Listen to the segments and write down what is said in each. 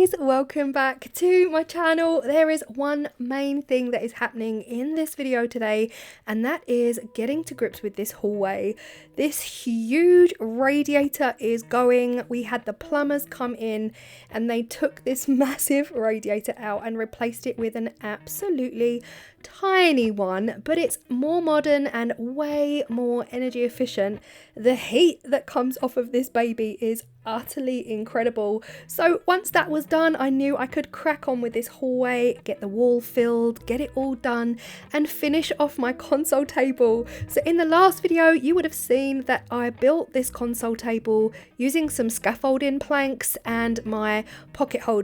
guys, welcome back to my channel. There is one main thing that is happening in this video today, and that is getting to grips with this hallway. This huge radiator is going. We had the plumbers come in and they took this massive radiator out and replaced it with an absolutely tiny one, but it's more modern and way more energy efficient. The heat that comes off of this baby is utterly incredible. So once that was done, I knew I could crack on with this hallway, get the wall filled, get it all done, and finish off my console table. So in the last video, you would have seen that I built this console table using some scaffolding planks and my pocket hole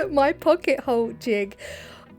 my pocket hole jig.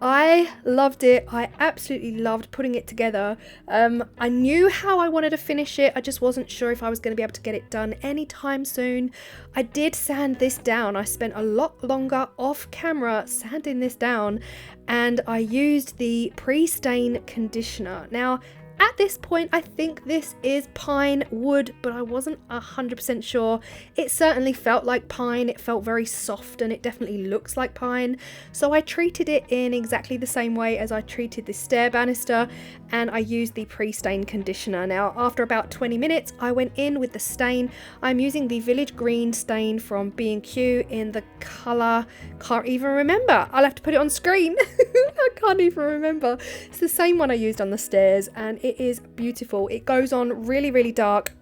I loved it. I absolutely loved putting it together. I knew how I wanted to finish it. I just wasn't sure if I was going to be able to get it done anytime soon. I did sand this down. I spent a lot longer off camera sanding this down, and I used the pre-stain conditioner. Now, at this point, I think this is pine wood, but I wasn't 100% sure. It certainly felt like pine. It felt very soft and it definitely looks like pine. So I treated it in exactly the same way as I treated the stair banister, and I used the pre-stain conditioner. Now, after about 20 minutes, I went in with the stain. I'm using the Village Green stain from B&Q in the colour, can't even remember. I'll have to put it on screen. I can't even remember. It's the same one I used on the stairs, and it is beautiful. It goes on really, really dark.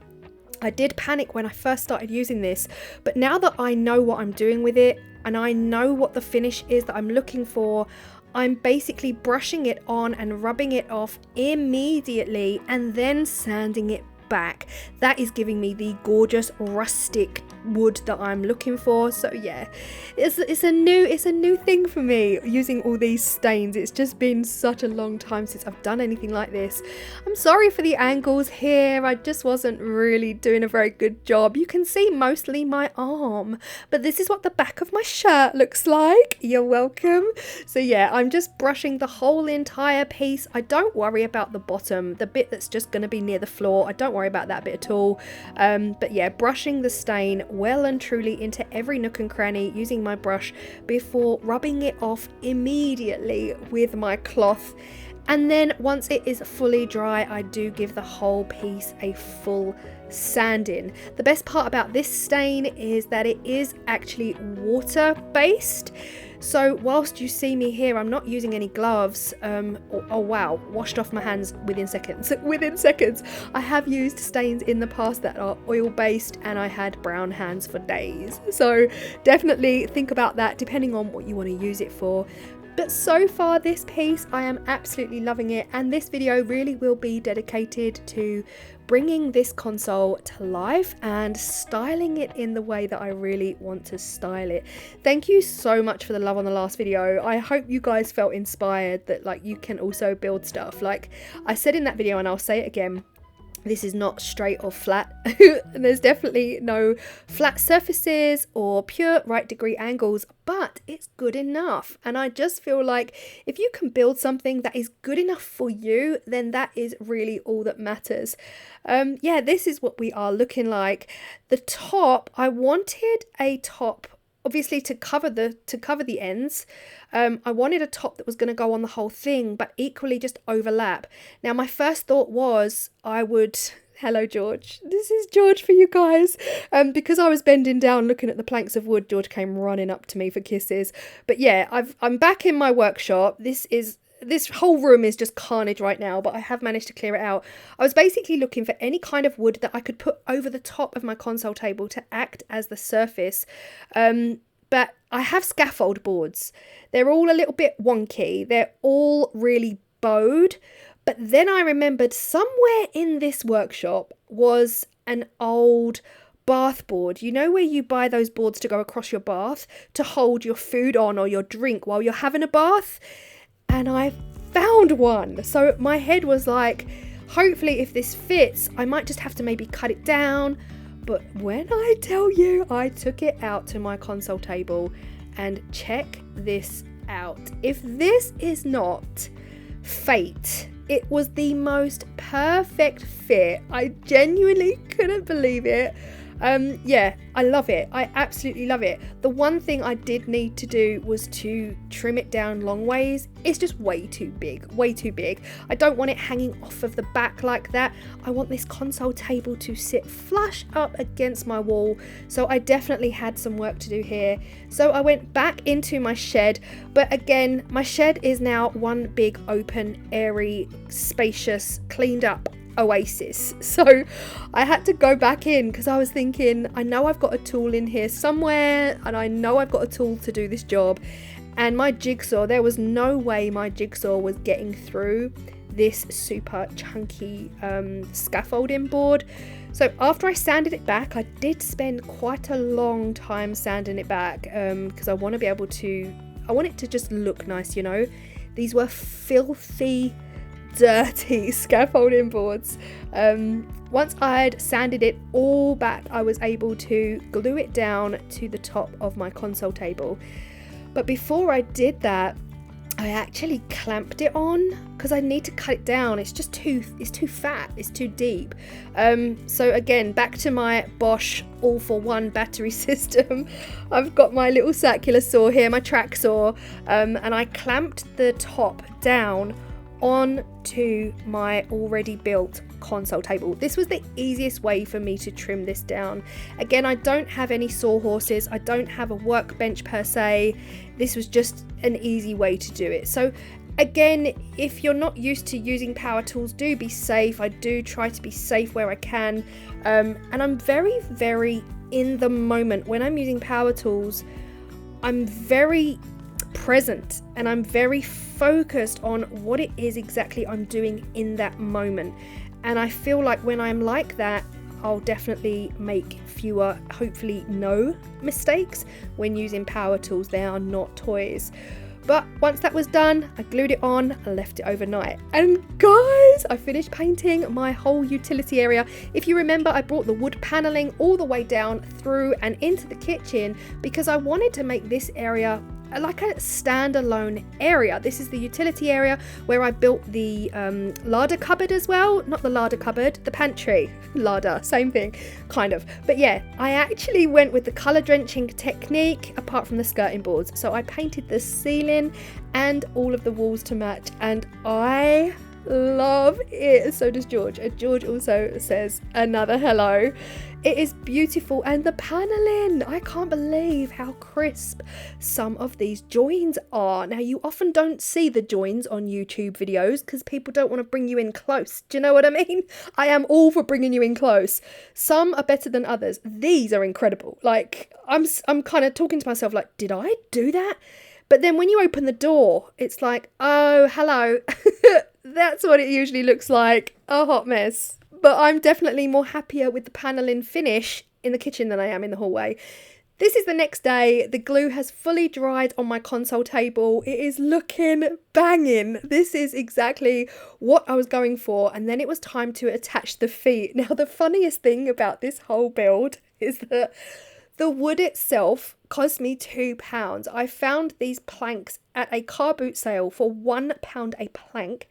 I did panic when I first started using this, but now that I know what I'm doing with it and I know what the finish is that I'm looking for, I'm basically brushing it on and rubbing it off immediately and then sanding it back. That is giving me the gorgeous rustic wood that I'm looking for. So yeah, it's a new thing for me, using all these stains. It's just been such a long time since I've done anything like this. I'm sorry for the angles here. I just wasn't really doing a very good job. You can see mostly my arm, but this is what the back of my shirt looks like. You're welcome. So yeah, I'm just brushing the whole entire piece. I don't worry about the bottom, the bit that's just going to be near the floor. I don't worry about that bit at all. But yeah, brushing the stain well and truly into every nook and cranny using my brush before rubbing it off immediately with my cloth. And then once it is fully dry, I do give the whole piece a full sanding. The best part about this stain is that it is actually water based. So whilst you see me here, I'm not using any gloves. Oh wow, washed off my hands within seconds. I have used stains in the past that are oil based, and I had brown hands for days. So definitely think about that depending on what you want to use it for. But so far this piece, I am absolutely loving it, and this video really will be dedicated to bringing this console to life and styling it in the way that I really want to style it. Thank you so much for the love on the last video. I hope you guys felt inspired that like you can also build stuff. Like I said in that video, and I'll say it again, this is not straight or flat. There's definitely no flat surfaces or pure right degree angles, but it's good enough. And I just feel like if you can build something that is good enough for you, then that is really all that matters. Yeah, this is what we are looking like. The top, I wanted a top obviously to cover the ends. I wanted a top that was going to go on the whole thing, but equally just overlap. Now my first thought was hello George, this is George for you guys. Because I was bending down looking at the planks of wood, George came running up to me for kisses. But yeah, I'm back in my workshop. This whole room is just carnage right now, but I have managed to clear it out. I was basically looking for any kind of wood that I could put over the top of my console table to act as the surface. But I have scaffold boards. They're all a little bit wonky. They're all really bowed. But then I remembered somewhere in this workshop was an old bath board. You know where you buy those boards to go across your bath to hold your food on or your drink while you're having a bath? And I found one. So my head was like, hopefully if this fits, I might just have to maybe cut it down. But when I tell you, I took it out to my console table, and check this out. If this is not fate, it was the most perfect fit. I genuinely couldn't believe it. Yeah, I love it. I absolutely love it. The one thing I did need to do was to trim it down long ways. It's just way too big, way too big. I don't want it hanging off of the back like that. I want this console table to sit flush up against my wall. So I definitely had some work to do here. So I went back into my shed, but again, my shed is now one big open, airy, spacious, cleaned up oasis. So I had to go back in because I was thinking, I know I've got a tool in here somewhere and I know I've got a tool to do this job, and my jigsaw, there was no way my jigsaw was getting through this super chunky scaffolding board. So after I sanded it back, I did spend quite a long time sanding it back because I want to be able to, I want it to just look nice, you know. These were filthy, dirty scaffolding boards. Once I'd sanded it all back, I was able to glue it down to the top of my console table. But before I did that, I actually clamped it on because I need to cut it down. It's just too fat, it's too deep. So again, back to my Bosch all-for-one battery system. I've got my little circular saw here, my track saw, and I clamped the top down onto my already built console table. This was the easiest way for me to trim this down. Again, I don't have any sawhorses, I don't have a workbench per se. This was just an easy way to do it. So again, if you're not used to using power tools, do be safe. I do try to be safe where I can, and I'm very, very in the moment. When I'm using power tools, I'm very present and I'm very focused on what it is exactly I'm doing in that moment. And I feel like when I'm like that, I'll definitely make fewer, hopefully no mistakes when using power tools. They are not toys. But once that was done, I glued it on and left it overnight. And guys, I finished painting my whole utility area. If you remember, I brought the wood paneling all the way down through and into the kitchen because I wanted to make this area like a standalone area. This is the utility area where I built the larder cupboard as well. Not the larder cupboard, the pantry. Larder, same thing, kind of. But yeah, I actually went with the colour drenching technique apart from the skirting boards. So I painted the ceiling and all of the walls to match, and I love it. So does George. George also says another hello. It is beautiful, and the paneling, I can't believe how crisp some of these joins are. Now, you often don't see the joins on YouTube videos because people don't want to bring you in close. Do you know what I mean? I am all for bringing you in close. Some are better than others. These are incredible. Like, I'm kind of talking to myself like, did I do that? But then when you open the door, it's like, oh, hello. That's what it usually looks like. A hot mess. But I'm definitely more happier with the paneling finish in the kitchen than I am in the hallway. This is the next day. The glue has fully dried on my console table. It is looking banging. This is exactly what I was going for. And then it was time to attach the feet. Now, the funniest thing about this whole build is that the wood itself cost me £2. I found these planks at a car boot sale for £1 a plank.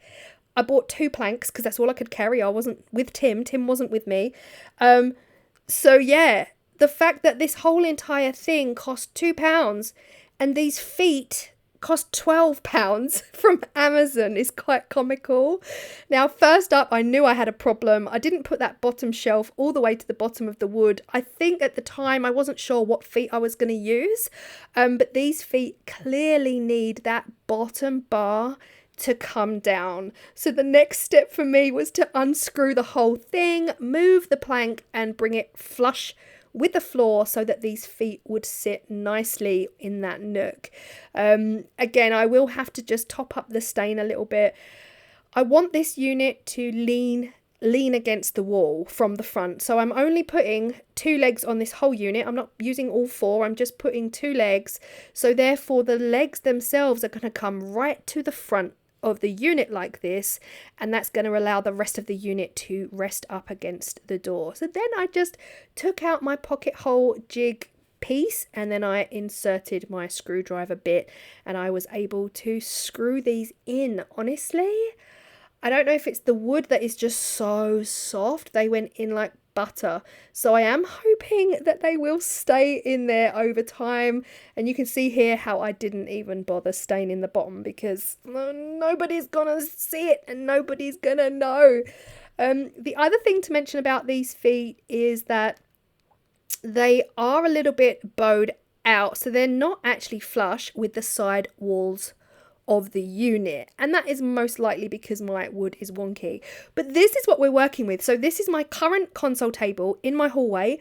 I bought 2 planks because that's all I could carry. I wasn't with Tim. Tim wasn't with me. So yeah, the fact that this whole entire thing cost £2 and these feet cost £12 from Amazon is quite comical. Now, first up, I knew I had a problem. I didn't put that bottom shelf all the way to the bottom of the wood. I think at the time I wasn't sure what feet I was going to use, but these feet clearly need that bottom bar to come down. So the next step for me was to unscrew the whole thing, move the plank and bring it flush with the floor so that these feet would sit nicely in that nook. Again, I will have to just top up the stain a little bit. I want this unit to lean against the wall from the front. So I'm only putting 2 legs on this whole unit. I'm not using all 4. I'm just putting 2 legs. So therefore the legs themselves are going to come right to the front of the unit like this, and that's going to allow the rest of the unit to rest up against the door. So then I just took out my pocket hole jig piece and then I inserted my screwdriver bit and I was able to screw these in. Honestly, I don't know if it's the wood that is just so soft. They went in like butter. So I am hoping that they will stay in there over time. And you can see here how I didn't even bother staining the bottom because nobody's gonna see it and nobody's gonna know. The other thing to mention about these feet is that they are a little bit bowed out, so they're not actually flush with the side walls of the unit, and that is most likely because my wood is wonky. But this is what we're working with. So this is my current console table in my hallway.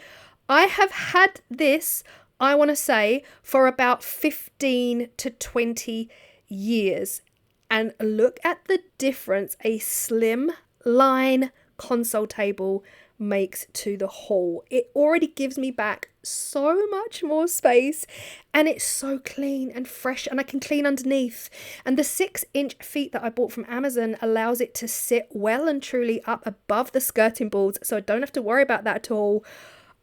I have had this, I want to say, for about 15 to 20 years, and look at the difference a slim line console table makes to the hall. It already gives me back so much more space, and it's so clean and fresh, and I can clean underneath. And the 6-inch feet that I bought from Amazon allows it to sit well and truly up above the skirting boards, so I don't have to worry about that at all.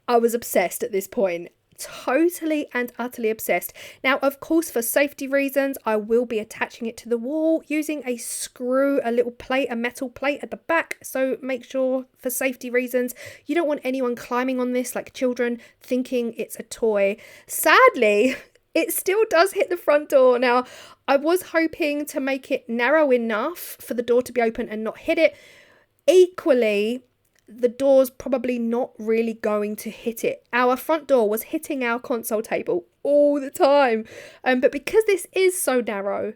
I was obsessed at this point. Totally and utterly obsessed. Now, of course, for safety reasons, I will be attaching it to the wall using a screw, a little plate, a metal plate at the back. So make sure, for safety reasons, you don't want anyone climbing on this like children thinking it's a toy. Sadly, it still does hit the front door. Now, I was hoping to make it narrow enough for the door to be open and not hit it. Equally, the door's probably not really going to hit it. Our front door was hitting our console table all the time. But because this is so narrow,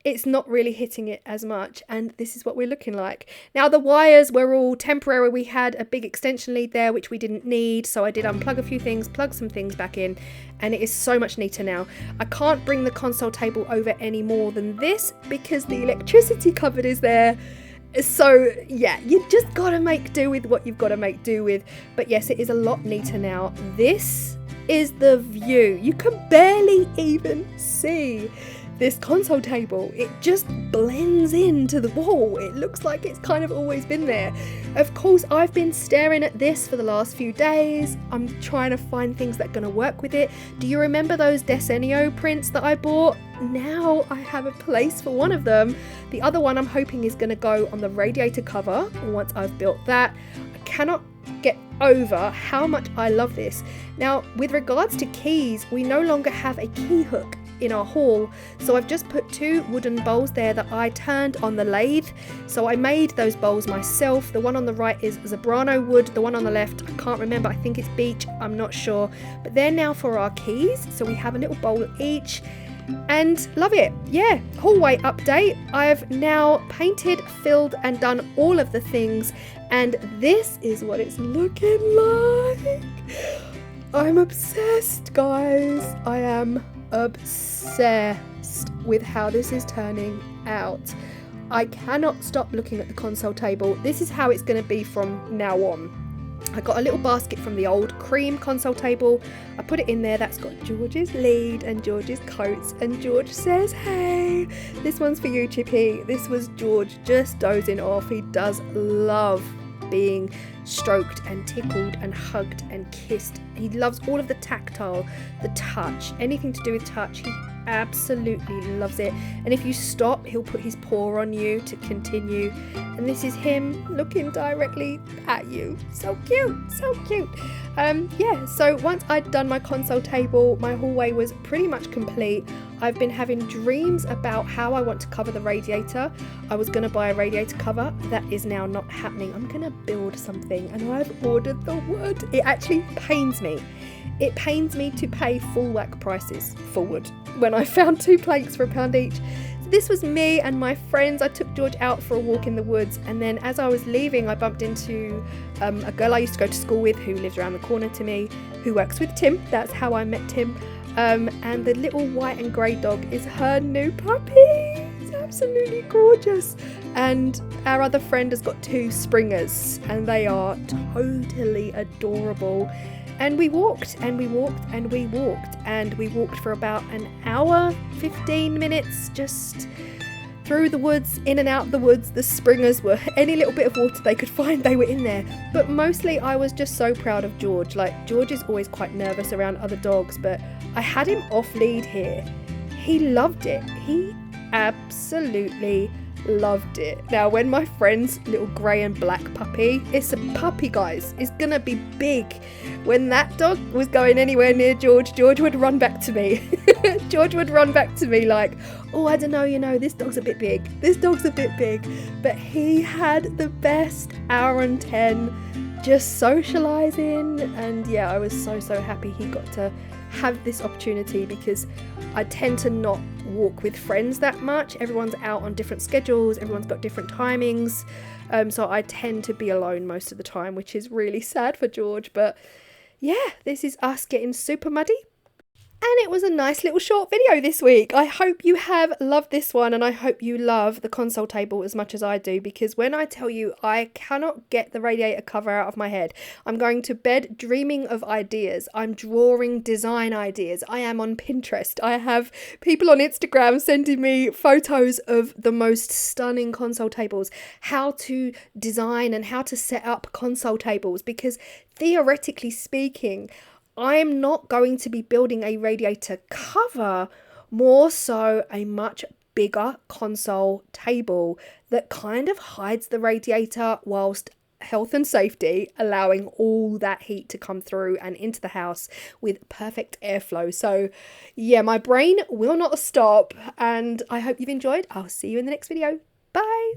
it's not really hitting it as much. And this is what we're looking like. Now, the wires were all temporary. We had a big extension lead there, which we didn't need. So I did unplug a few things, plug some things back in, and it is so much neater now. I can't bring the console table over any more than this because the electricity cupboard is there. So yeah, you just gotta make do with what you've got to make do with. But yes, it is a lot neater now. This is the view. You can barely even see this console table. It just blends into the wall. It looks like it's kind of always been there. Of course, I've been staring at this for the last few days. I'm trying to find things that are going to work with it. Do you remember those Desenio prints that I bought? Now I have a place for one of them. The other one I'm hoping is going to go on the radiator cover once I've built that. I cannot get over how much I love this. Now, with regards to keys, we no longer have a key hook in our hall, so I've just put 2 wooden bowls there that I turned on the lathe. So I made those bowls myself. The one on the right is Zebrano wood, the one on the left I can't remember, I think it's beech, I'm not sure, but they're now for our keys. So we have a little bowl each and love it. Yeah, hallway update. I've now painted, filled and done all of the things, and this is what it's looking like. I'm obsessed, guys. I am obsessed with how this is turning out. I cannot stop looking at the console table. This is how it's going to be from now on. I got a little basket from the old cream console table. I put it in there. That's got George's lead and George's coats, and George says, hey, this one's for you, Chippy. This was George just dozing off. He does love being stroked and tickled and hugged and kissed. He loves all of the tactile, the touch, anything to do with touch. He absolutely loves it. And if you stop, he'll put his paw on you to continue. And this is him looking directly at you. So cute, so cute. Yeah, so once I'd done my console table, my hallway was pretty much complete. I've been having dreams about how I want to cover the radiator. I was going to buy a radiator cover. That is now not happening. I'm going to build something, and I've ordered the wood. It actually pains me. It pains me to pay full whack prices for wood when I found 2 planks for £1 each. So this was me and my friends. I took George out for a walk in the woods, and then as I was leaving, I bumped into a girl I used to go to school with who lives around the corner to me, who works with Tim. That's how I met Tim. And the little white and grey dog is her new puppy. It's absolutely gorgeous. And our other friend has got 2 springers, and they are totally adorable. And we walked and we walked and we walked and we walked for about an hour, 15 minutes, just through the woods, in and out the woods. The springers were any little bit of water they could find, they were in there. But mostly I was just so proud of George. Like, George is always quite nervous around other dogs, but I had him off lead here. He loved it. He absolutely loved it. Now, when my friend's little grey and black puppy, it's a puppy, guys, it's gonna be big. When that dog was going anywhere near George, George would run back to me. George would run back to me like, oh, I don't know, you know, this dog's a bit big. This dog's a bit big. But he had the best hour and 10 just socializing. And yeah, I was so happy he got to have this opportunity, because I tend to not walk with friends that much. Everyone's out on different schedules, everyone's got different timings, so I tend to be alone most of the time, which is really sad for George. But yeah, this is us getting super muddy. And it was a nice little short video this week. I hope you have loved this one, and I hope you love the console table as much as I do, because when I tell you I cannot get the radiator cover out of my head, I'm going to bed dreaming of ideas. I'm drawing design ideas. I am on Pinterest. I have people on Instagram sending me photos of the most stunning console tables, how to design and how to set up console tables, because theoretically speaking, I'm not going to be building a radiator cover, more so a much bigger console table that kind of hides the radiator whilst health and safety, allowing all that heat to come through and into the house with perfect airflow. So yeah, my brain will not stop, and I hope you've enjoyed. I'll see you in the next video. Bye.